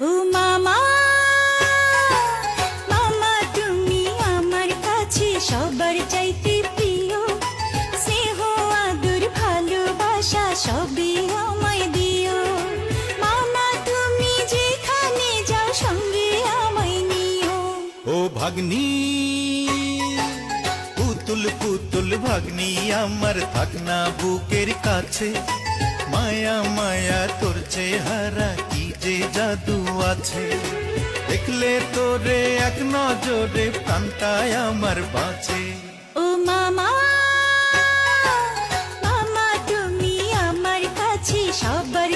ও মামা, মামা তুমি আমার কাছে সবার চাইতে প্রিয়। স্নেহ আদর ভালোবাসা সবই আমায় দিও। মামা তুমি যেখানে যাও সঙ্গে আমায় নিও। ও ভাগ্নি, পুতুল পুতুল ভাগ্নি আমার, থাক না বুকের কাছে। মায়া মায়া তোর চেহারা কি যে জাদু আছে। দেখলে তোরে এক নজরে প্রাণটায় আমার বাঁচে। ও মামা, মামা তুমি আমার কাছে সবার